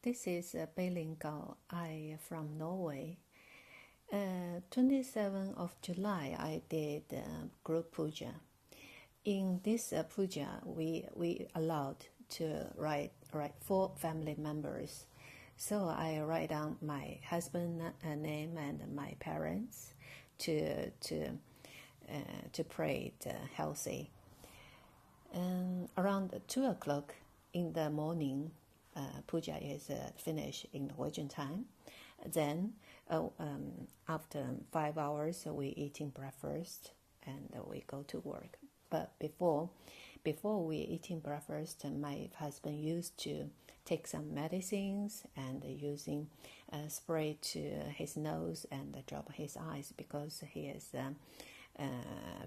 This is Beilin Gao. I from Norway. 27th of July, I did Guru Puja. In this puja, we allowed to write 4 family members. So I write down my husband's name and my parents to pray healthy. Around 2 o'clock in the morning, puja is finished in Norwegian time. Then after 5 hours, we eating breakfast and we go to work. But before we eating breakfast, my husband used to take some medicines and using spray to his nose and drop his eyes because he is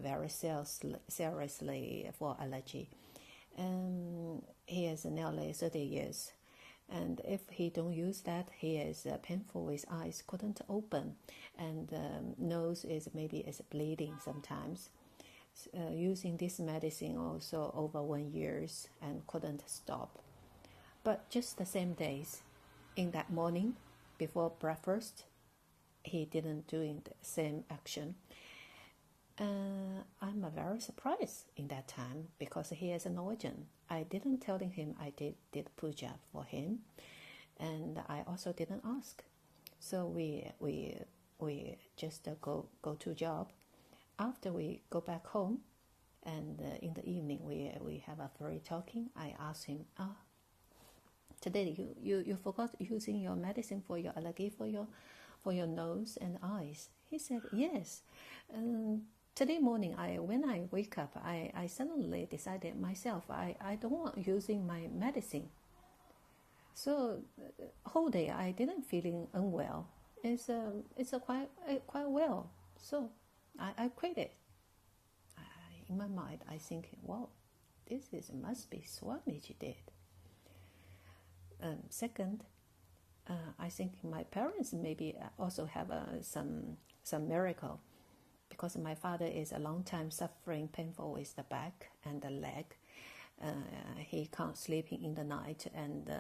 very seriously for allergy. He is nearly 30 years. And if he don't use that, he is painful with eyes, couldn't open, and nose is bleeding sometimes. Using this medicine also over 1 year and couldn't stop. But just the same days, in that morning, before breakfast, he didn't doing the same action. I'm very surprised in that time because he is a Norwegian. I didn't tell him I did puja for him, and I also didn't ask. So we just go to job. After we go back home, and in the evening we have a free talking. I asked him, today you forgot using your medicine for your allergy for your nose and eyes. He said yes. Today morning, when I wake up, I suddenly decided myself I don't want using my medicine. So whole day I didn't feeling unwell. It's quite well. So I quit it. In my mind, I think, wow, must be Swamiji did. Second, I think my parents maybe also have some miracle. Because my father is a long time suffering painful with the back and the leg. He can't sleep in the night and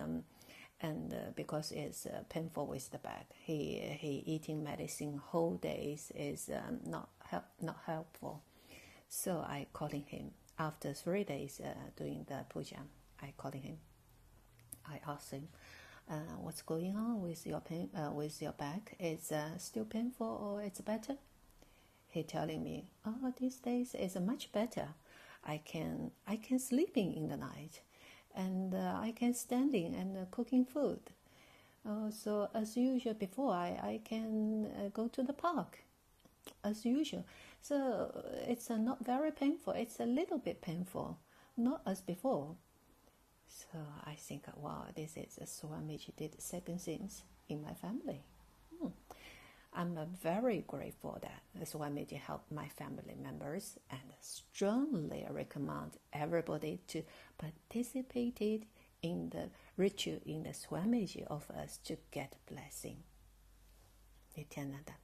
because it's painful with the back. He eating medicine whole days is not helpful. So I calling him after 3 days doing the puja. I calling him. I asked him, what's going on with your pain with your back? Is still painful or it's better? He telling me, these days is much better. I can sleeping in the night, and I can standing and cooking food. So as usual before, I can go to the park, as usual. So it's not very painful. It's a little bit painful, not as before. So I think, wow, this is Swamiji did second things in my family. I'm very grateful that Swamiji helped my family members and strongly recommend everybody to participate in the ritual in the Swamiji of us to get blessing. Nityananda.